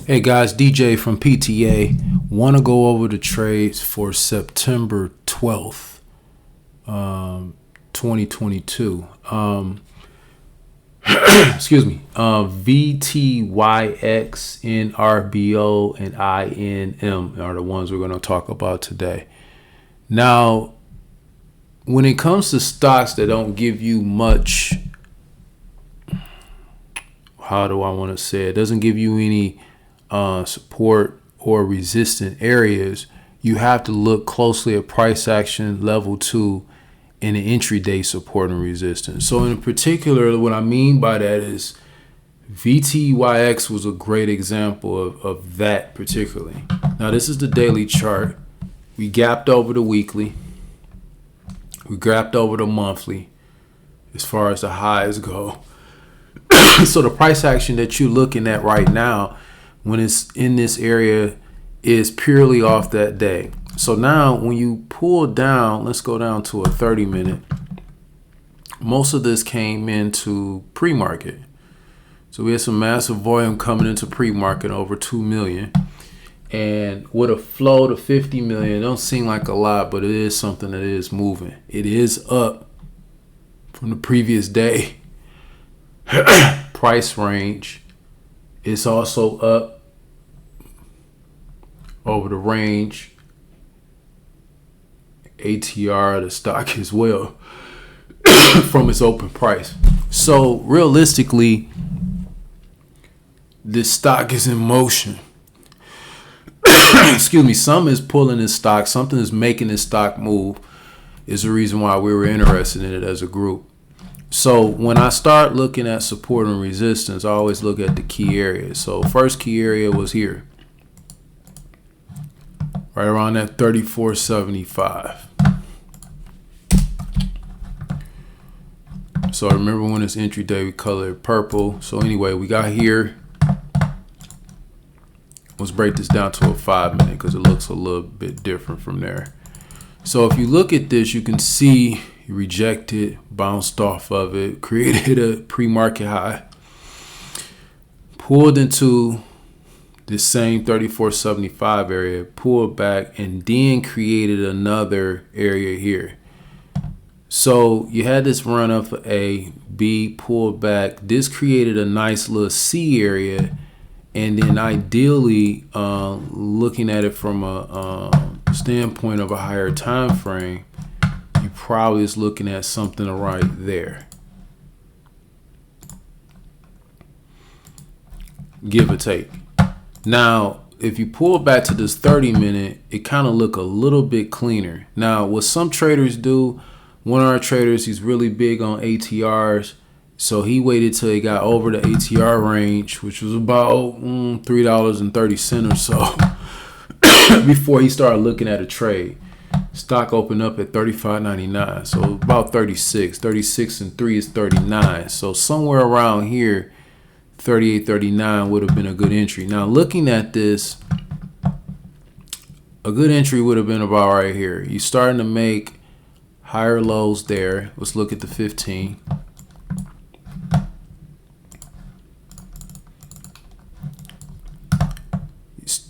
Hey guys, DJ from PTA. Want to go over the trades for September 12th, 2022. Excuse me. Vtyx Nrbo and Inm are the ones we're going to talk about today. Now, when it comes to stocks that don't give you much, how do I want to say it? Doesn't give you any support or resistant areas, you have to look closely at price action level 2 and the intraday support and resistance. So in particular, what I mean by that is VTYX was a great example of that particularly. Now this is the daily chart. We gapped over the weekly. We gapped over the monthly as far as the highs go. So the price action that you're looking at right now when it's in this area is purely off that day. So now when you pull down, let's go down to a 30-minute. Most of this came into pre-market. So we had some massive volume coming into pre-market, over 2 million. And with a flow to 50 million, it don't seem like a lot, but it is something that is moving. It is up from the previous day. Price range is also up over the range. ATR of the stock as well from its open price. So realistically, this stock is in motion. Excuse me. Some is pulling this stock. Something is making this stock move. Is the reason why we were interested in it as a group. So when I start looking at support and resistance, I always look at the key areas. So first key area was here, right around that 34.75. So remember when it's entry day, we colored purple. So anyway, we got here. Let's break this down to a 5-minute because it looks a little bit different from there. So if you look at this, you can see he rejected, bounced off of it, created a pre-market high, pulled into this same 34.75 area, pulled back, and then created another area here. So you had this run up for A, B, pulled back. This created a nice little C area. And then ideally, looking at it from a standpoint of a higher time frame, you probably is looking at something right there, give or take. Now, if you pull back to this 30-minute, it kind of look a little bit cleaner. Now, what some traders do, one of our traders, he's really big on ATRs. So he waited till he got over the ATR range, which was about $3.30 or so, before he started looking at a trade. Stock opened up at $35.99, so about 36. 36 and 3 is 39. So somewhere around here, 38.39 would have been a good entry. Now looking at this, a good entry would have been about right here. You're starting to make higher lows there. Let's look at the 15.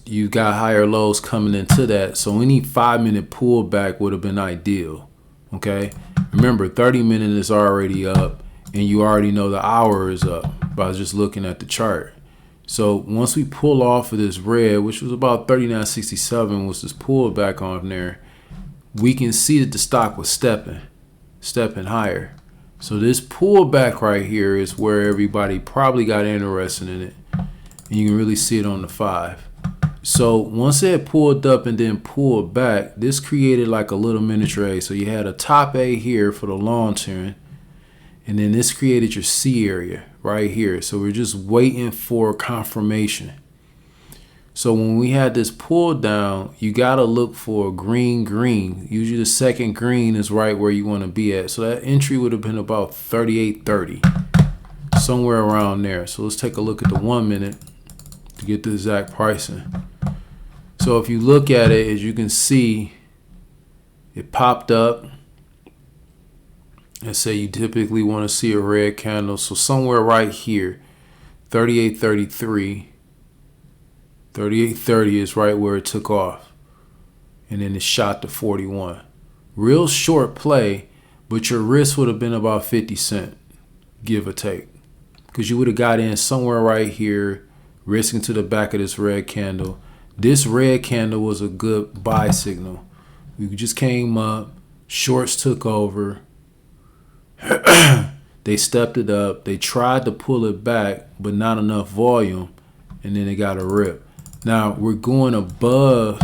You got higher lows coming into that. So any 5-minute pullback would have been ideal. Okay. Remember, 30-minute is already up and you already know the hour is up by just looking at the chart. So once we pull off of this red, which was about 39.67, was this pullback on there, we can see that the stock was stepping higher. So this pullback right here is where everybody probably got interested in it. And you can really see it on the 5. So once it had pulled up and then pulled back, this created like a little miniature A. So you had a top A here for the long term, and then this created your C area right here. So we're just waiting for confirmation. So when we had this pull down, you got to look for a green. Usually the second green is right where you want to be at. So that entry would have been about 38.30, somewhere around there. So let's take a look at the 1-minute to get the exact pricing. So if you look at it, as you can see, it popped up. And say you typically want to see a red candle. So somewhere right here, 38.33. 38.30 is right where it took off. And then it shot to 41. Real short play, but your risk would have been about 50 cents, give or take. Because you would have got in somewhere right here, risking to the back of this red candle. This red candle was a good buy signal. We just came up, shorts took over. They stepped it up. They tried to pull it back, but not enough volume, and then they got a rip. Now we're going above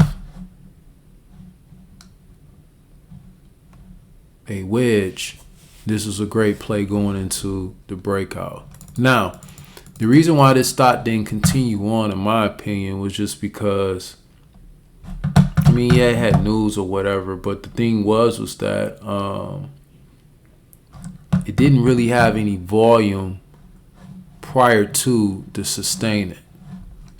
a wedge. This is a great play going into the breakout. Now, the reason why this stock didn't continue on, in my opinion, was just because, I mean, yeah, it had news or whatever, but the thing was that it didn't really have any volume prior to sustain it.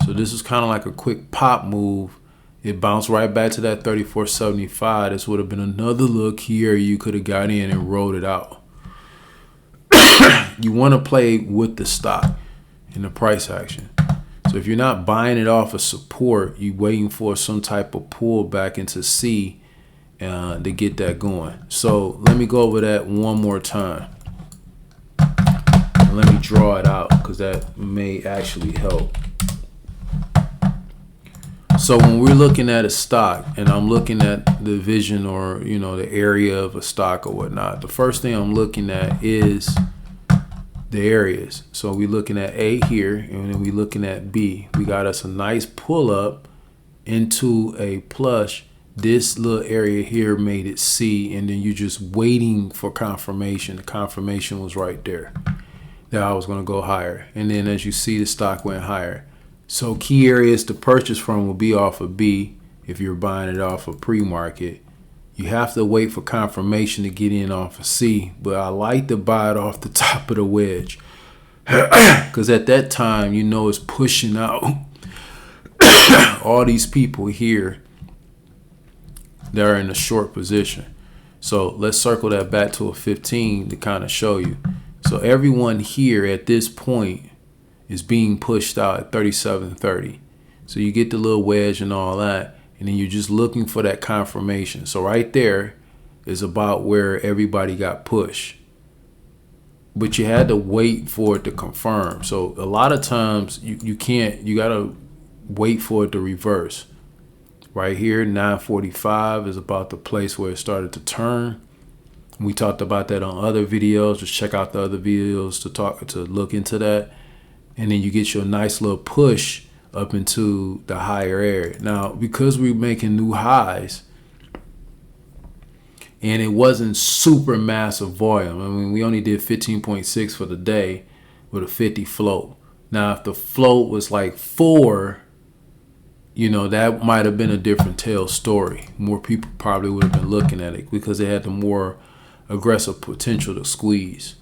So this is kind of like a quick pop move. It bounced right back to that 34.75. This would have been another look here. You could have got in and rolled it out. You want to play with the stock in the price action. So if you're not buying it off of support, you're waiting for some type of pullback into C to get that going. So let me go over that one more time. And let me draw it out because that may actually help. So when we're looking at a stock and I'm looking at the vision or, the area of a stock or whatnot, the first thing I'm looking at is the areas. So we're looking at A here and then we're looking at B. We got us a nice pull up into a plush. This little area here made it C, and then you're just waiting for confirmation. The confirmation was right there that I was going to go higher. And then as you see, the stock went higher. So key areas to purchase from will be off of B if you're buying it off of pre-market. You have to wait for confirmation to get in off of C, but I like to buy it off the top of the wedge because at that time, it's pushing out all these people here that are in a short position. So let's circle that back to a 15 to kind of show you. So everyone here at this point is being pushed out at 37.30. So you get the little wedge and all that, and then you're just looking for that confirmation. So right there is about where everybody got pushed. But you had to wait for it to confirm. So a lot of times you got to wait for it to reverse. Right here, 9:45 is about the place where it started to turn. We talked about that on other videos. Just check out the other videos to look into that. And then you get your nice little push up into the higher area. Now, because we're making new highs and it wasn't super massive volume. I mean, we only did 15.6 for the day with a 50 float. Now, if the float was like 4, that might have been a different tail story. More people probably would have been looking at it because it had the more aggressive potential to squeeze.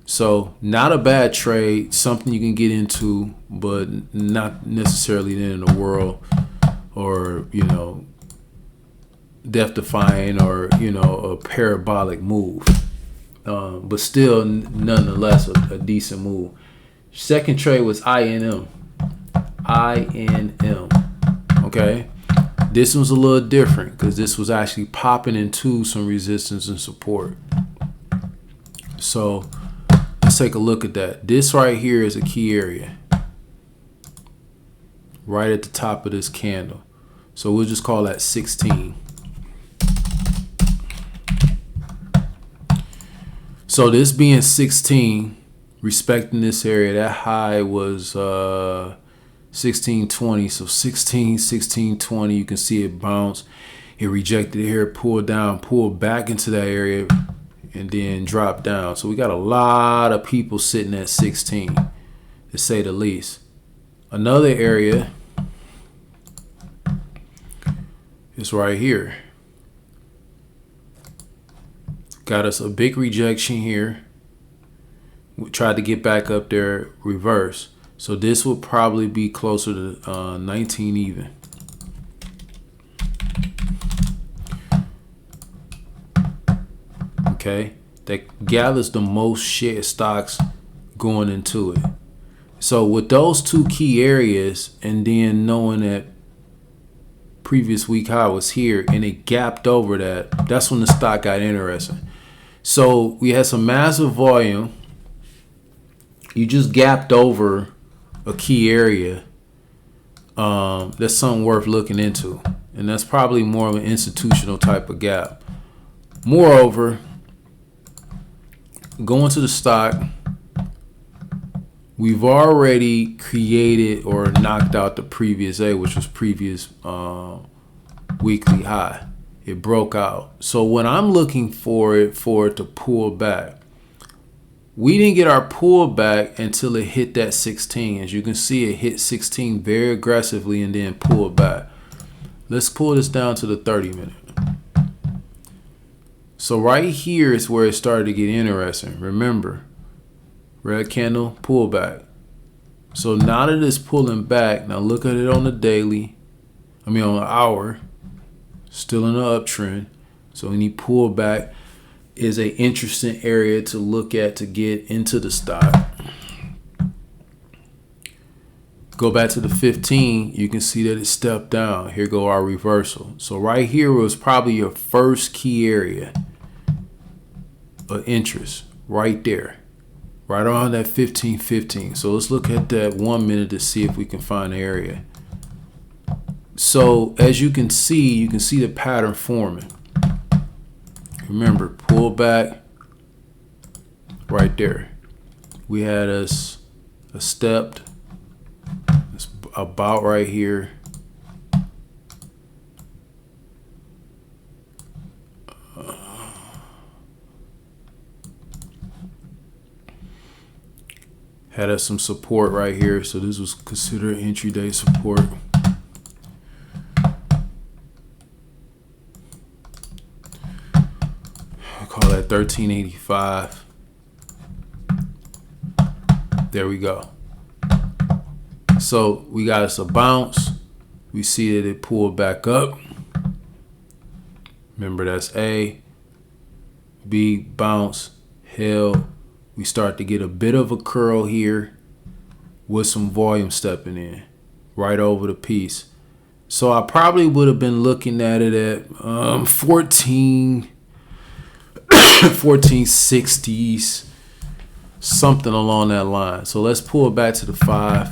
So not a bad trade, something you can get into, but not necessarily the end of the world or, death-defying or, a parabolic move. But still, nonetheless, a decent move. Second trade was INM. Okay. This one's a little different because this was actually popping into some resistance and support. So let's take a look at that. This right here is a key area. Right at the top of this candle. So we'll just call that 16. So this being 16, respecting this area, that high was 1620. So 1620, you can see it bounce. It rejected here, pulled down, pulled back into that area, and then dropped down. So we got a lot of people sitting at 16, to say the least. Another area is right here. Got us a big rejection here. We tried to get back up there, reverse. So this will probably be closer to 19 even. Okay, that gathers the most share stocks going into it. So with those two key areas, and then knowing that previous week high was here and it gapped over that, that's when the stock got interesting. So we had some massive volume. You just gapped over a key area. That's something worth looking into, and that's probably more of an institutional type of gap. Moreover, going to the stock, we've already created or knocked out the previous A, which was previous weekly high. It broke out. So when I'm looking for it to pull back, we didn't get our pullback until it hit that 16. As you can see, it hit 16 very aggressively and then pulled back. Let's pull this down to the 30-minute. So right here is where it started to get interesting. Remember, red candle, pullback. So now that it's pulling back, now look at it on the daily. On the hour. Still in the uptrend. So any pullback is an interesting area to look at to get into the stock. Go back to the 15, you can see that it stepped down. Here go our reversal. So right here was probably your first key area of interest. Right there. Right around that 15.15. So let's look at that 1 minute to see if we can find the area. So as you can see the pattern forming. Remember, pull back right there. We had us a stepped. It's about right here. Had us some support right here. So this was considered entry day support. Call that 1385. There we go. So we got us a bounce. We see that it pulled back up. Remember, that's A. B, bounce, held. We start to get a bit of a curl here with some volume stepping in right over the piece. So I probably would have been looking at it at 1460s, something along that line. So let's pull it back to the 5.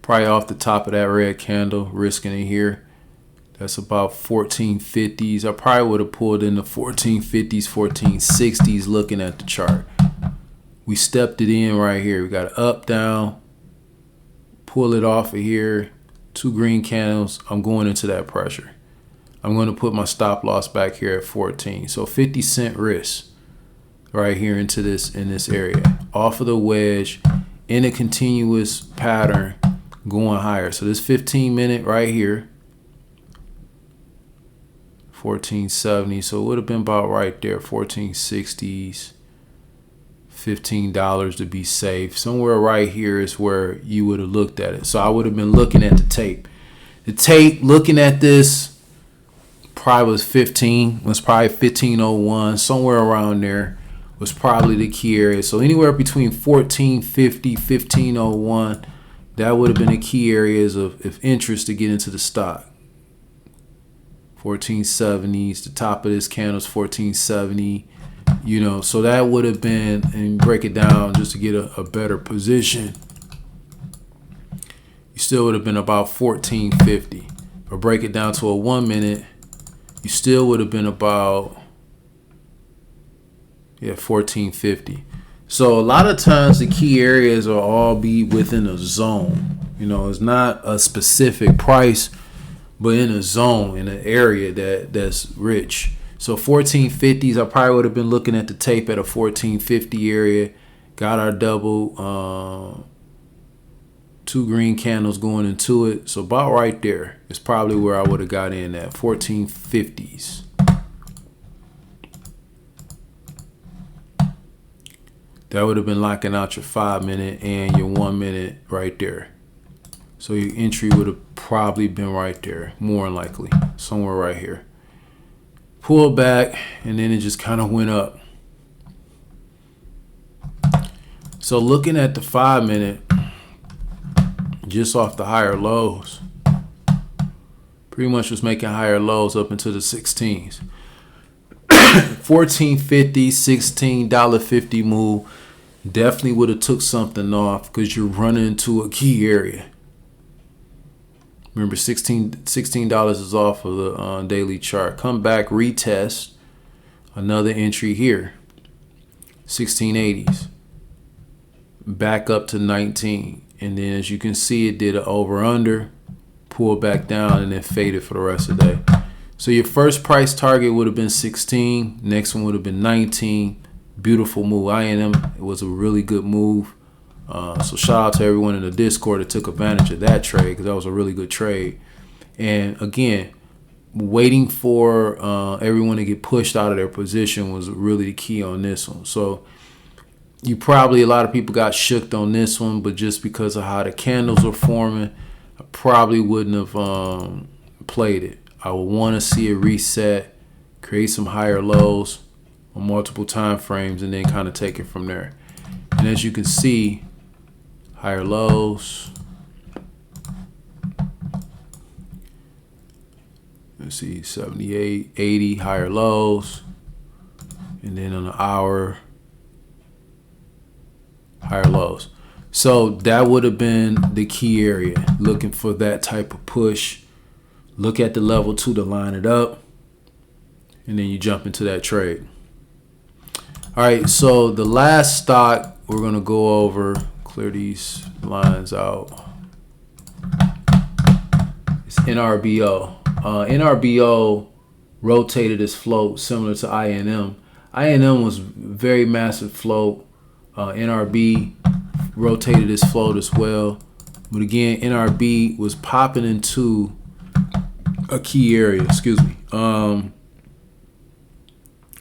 Probably off the top of that red candle, risking it here. That's about 1450s. I probably would have pulled in the 1450s, 1460s looking at the chart. We stepped it in right here. We got up, down, pull it off of here. 2 green candles. I'm going into that pressure. I'm going to put my stop loss back here at 14. So 50-cent risk right here into this in this area. Off of the wedge in a continuous pattern going higher. So this 15-minute right here. 1470. So it would have been about right there. 1460s. $15 to be safe. Somewhere right here is where you would have looked at it. So I would have been looking at the tape. The tape, looking at this, probably was 15. Was probably 1501. Somewhere around there was probably the key area. So anywhere between 1450, 1501, that would have been the key areas of interest to get into the stock. 1470s. The top of this candle is 1470. You know, so that would have been, and break it down just to get a better position. You still would have been about 1450. Or break it down to a 1 minute, you still would have been about 1450. So a lot of times the key areas will all be within a zone. You know, it's not a specific price, but in a zone, in an area that's rich. So 1450s, I probably would have been looking at the tape at a 1450 area. Got our double, 2 green candles going into it. So about right there is probably where I would have got in at 1450s. That would have been locking out your 5 minute and your 1 minute right there. So your entry would have probably been right there, more than likely, somewhere right here. Pulled back, and then it just kind of went up. So looking at the 5-minute, just off the higher lows, pretty much was making higher lows up into the 16s. $14.50, $16.50 move definitely would have took something off because you're running into a key area. Remember, $16 is off of the daily chart. Come back, retest another entry here, 1680s, back up to 19, and then as you can see, it did an over under, pulled back down, and then faded for the rest of the day. So your first price target would have been 16. Next one would have been 19. Beautiful move. INM, it was a really good move. So shout out to everyone in the Discord that took advantage of that trade, because that was a really good trade. And again, waiting for everyone to get pushed out of their position was really the key on this one. So a lot of people got shooked on this one, but just because of how the candles were forming, I probably wouldn't have played it. I would want to see a reset, create some higher lows on multiple time frames, and then kind of take it from there. And as you can see, higher lows. Let's see, 78, 80, higher lows. And then on the hour, higher lows. So that would have been the key area, looking for that type of push. Look at the level 2 to line it up, and then you jump into that trade. All right, so the last stock we're going to go over, clear these lines out, it's NRBO. NRBO rotated its float similar to INM. INM was very massive float. NRB rotated its float as well. But again, NRB was popping into a key area, excuse me.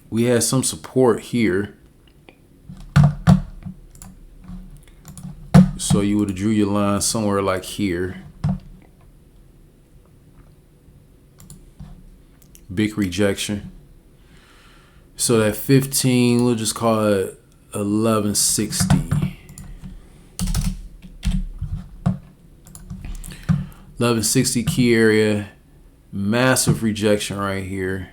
We had some support here. So you would have drew your line somewhere like here. Big rejection. So that 15, we'll just call it 1160. 1160 key area. Massive rejection right here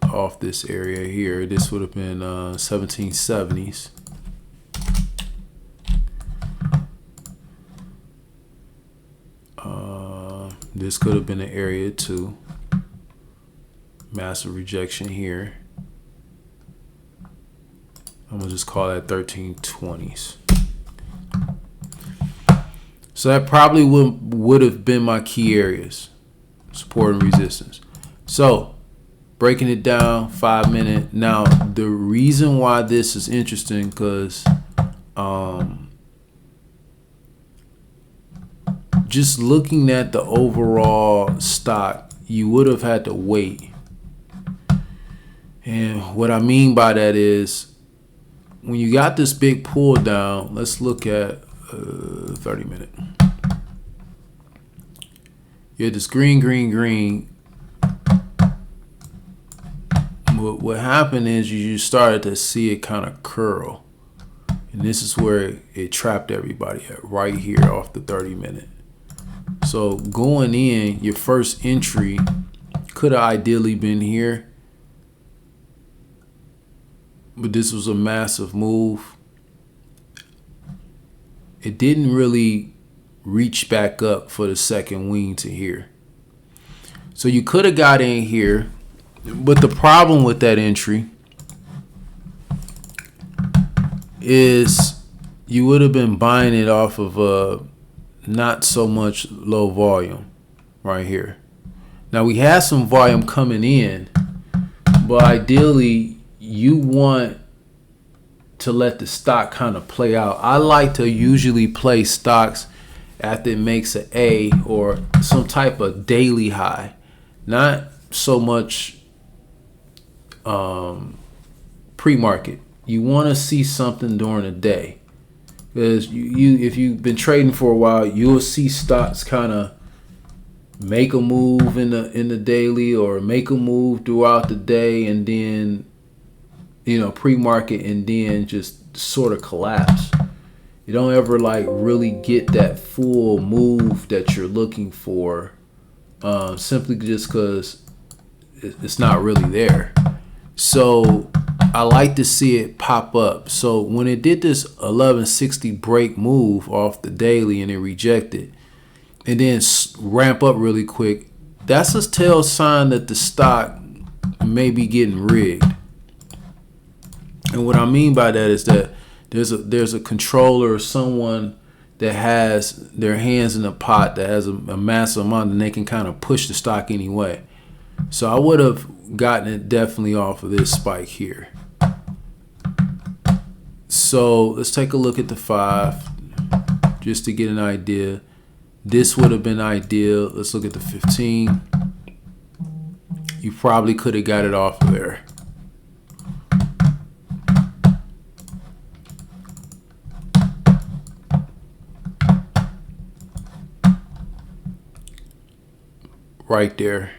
off this area here. This would have been 1770s. This could have been an area too. Massive rejection here. I'm gonna just call that 1320s. So that probably would have been my key areas, support and resistance. So breaking it down, 5-minute. Now the reason why this is interesting, because just looking at the overall stock, you would have had to wait. And what I mean by that is, when you got this big pull down, let's look at 30-minute. You had this green. What happened is you just started to see it kind of curl. And this is where it trapped everybody at, right here off the 30-minute. So going in, your first entry could have ideally been here. But this was a massive move. It didn't really reach back up for the second wing to here. So you could have got in here. But the problem with that entry is you would have been buying it off of not so much low volume right here. Now we had some volume coming in, but ideally you want to let the stock kind of play out. I like to usually play stocks after it makes an A or some type of daily high, not so much pre-market. You want to see something during the day, because if you've been trading for a while, you'll see stocks kind of make a move in the daily, or make a move throughout the day, and then pre-market and then just sort of collapse. You don't ever like really get that full move that you're looking for, simply just because it's not really there. So I like to see it pop up. So when it did this 1160 break move off the daily and it rejected and then ramp up really quick, that's a tell sign that the stock may be getting rigged. And what I mean by that is that there's a controller or someone that has their hands in a pot that has a massive amount and they can kind of push the stock anyway. So I would have gotten it definitely off of this spike here. So let's take a look at the 5 just to get an idea. This would have been ideal. Let's look at the 15. You probably could have got it off of there. Right there.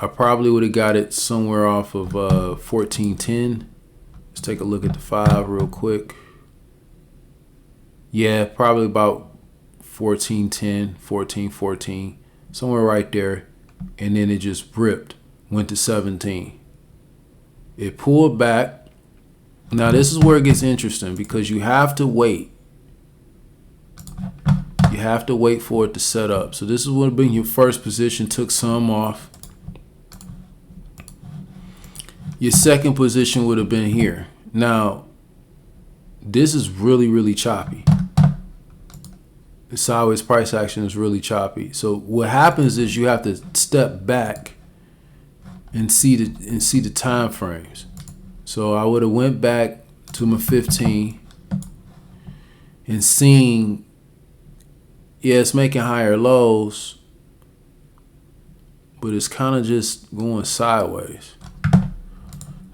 I probably would have got it somewhere off of 1410. Let's take a look at the 5 real quick. Yeah, probably about 1410, 1414, somewhere right there. And then it just ripped, went to 17. It pulled back. Now this is where it gets interesting because you have to wait. You have to wait for it to set up. So this is what would have been your first position, took some off. Your second position would have been here. Now, this is really, really choppy. The sideways price action is really choppy. So what happens is you have to step back and see the time frames. So I would have went back to my 15 and seen, yeah, it's making higher lows, but it's kind of just going sideways.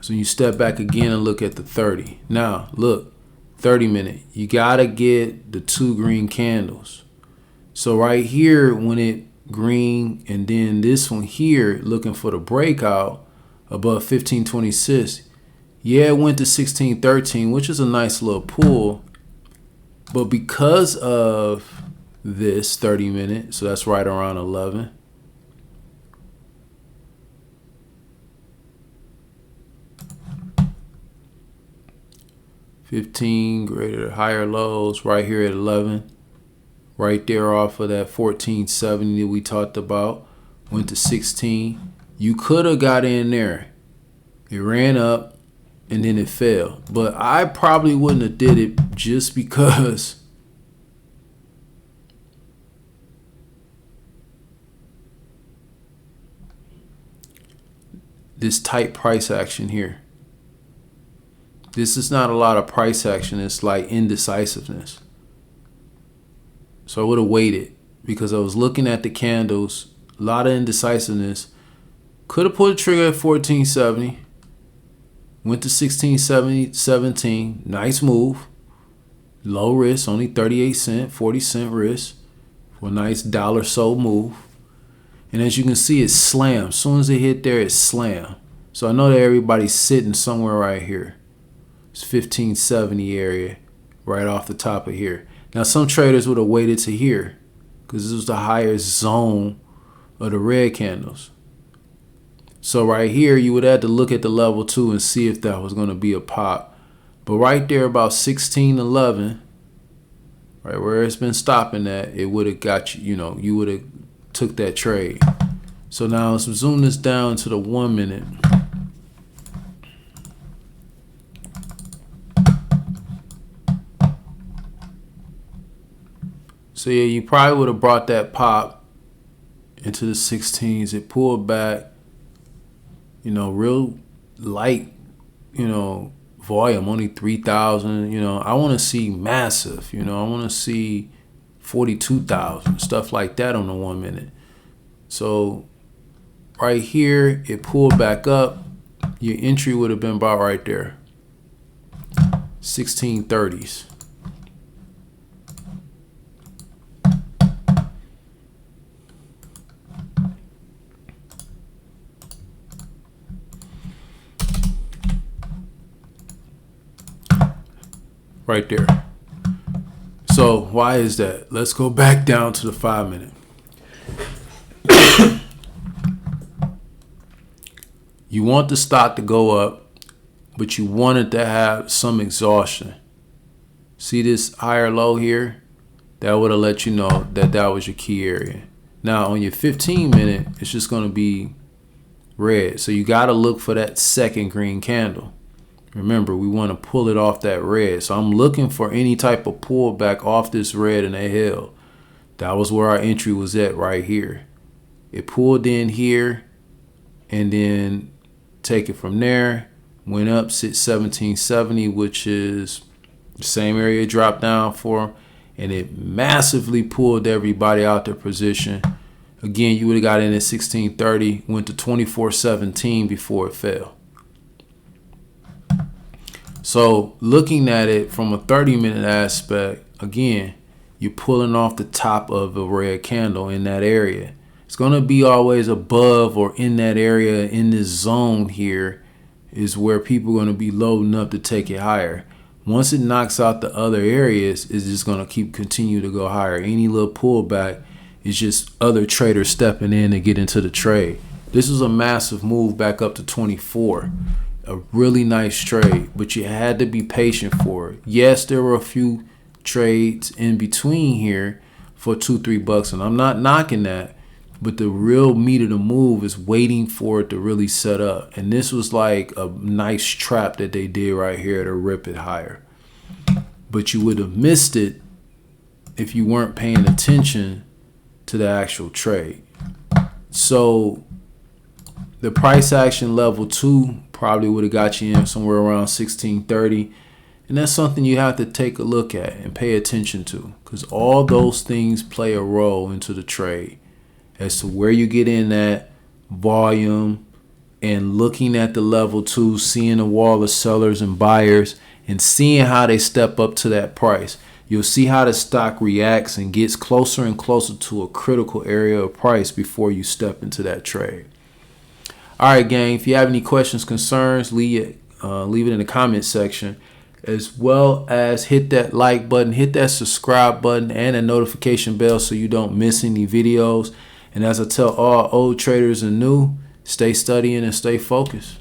So you step back again and look at the 30. Now, look, 30 minute. You got to get the 2 green candles. So right here, when it green, and then this one here, looking for the breakout above 1526. Yeah, it went to 1613, which is a nice little pull. But because of this 30 minute, so that's right around 11. $15 greater higher lows right here at 11, right there off of that 1470 that we talked about, went to 16. You could have got in there. It ran up and then it fell, but I probably wouldn't have did it just because this tight price action here. This is not a lot of price action. It's like indecisiveness. So I would have waited because I was looking at the candles. A lot of indecisiveness. Could have pulled the trigger at 1470. Went to 1670, 17. Nice move. Low risk, only 38 cents, 40 cent risk for a nice dollar so move. And as you can see, it slammed. As soon as it hit there, it slammed. So I know that everybody's sitting somewhere right here. 1570 area right off the top of here. Now some traders would have waited to here because this was the highest zone of the red candles. So right here you would have to look at the level 2 and see if that was going to be a pop. But right there about 1611, right where it's been stopping at, it would have got you, you would have took that trade. So now let's zoom this down to the 1 minute. So yeah, you probably would have brought that pop into the 16s. It pulled back, real light, volume, only 3,000. I want to see massive, I want to see 42,000, stuff like that on the 1 minute. So right here, it pulled back up. Your entry would have been about right there, 1630s. right there. So why is that? Let's go back down to the 5 minute. You want the stock to go up, but you want it to have some exhaustion. See this higher low here? That would have let you know that that was your key area. Now on your 15 minute, it's just going to be red. So you got to look for that second green candle. Remember, we want to pull it off that red. So I'm looking for any type of pullback off this red and a hell. That was where our entry was at right here. It pulled in here and then take it from there. Went up 1770, which is the same area it dropped down for. And it massively pulled everybody out their position. Again, you would have got in at 1630, went to 2417 before it fell. So looking at it from a 30-minute aspect, again, you're pulling off the top of a red candle in that area. It's going to be always above or in that area, in this zone here is where people are going to be loading up to take it higher. Once it knocks out the other areas, it's just going to continue to go higher. Any little pullback is just other traders stepping in to get into the trade. This was a massive move back up to 24. A really nice trade, but you had to be patient for it. Yes, there were a few trades in between here for $2-3, and I'm not knocking that, but the real meat of the move is waiting for it to really set up. And this was like a nice trap that they did right here to rip it higher. But you would have missed it if you weren't paying attention to the actual trade. So the price action level 2 probably would have got you in somewhere around 1630. And that's something you have to take a look at and pay attention to, because all those things play a role into the trade as to where you get in at, volume, and looking at the level 2, seeing the wall of sellers and buyers and seeing how they step up to that price. You'll see how the stock reacts and gets closer and closer to a critical area of price before you step into that trade. All right, gang, if you have any questions, concerns, leave it in the comment section, as well as hit that like button, hit that subscribe button, and a notification bell so you don't miss any videos. And as I tell all old traders and new, stay studying and stay focused.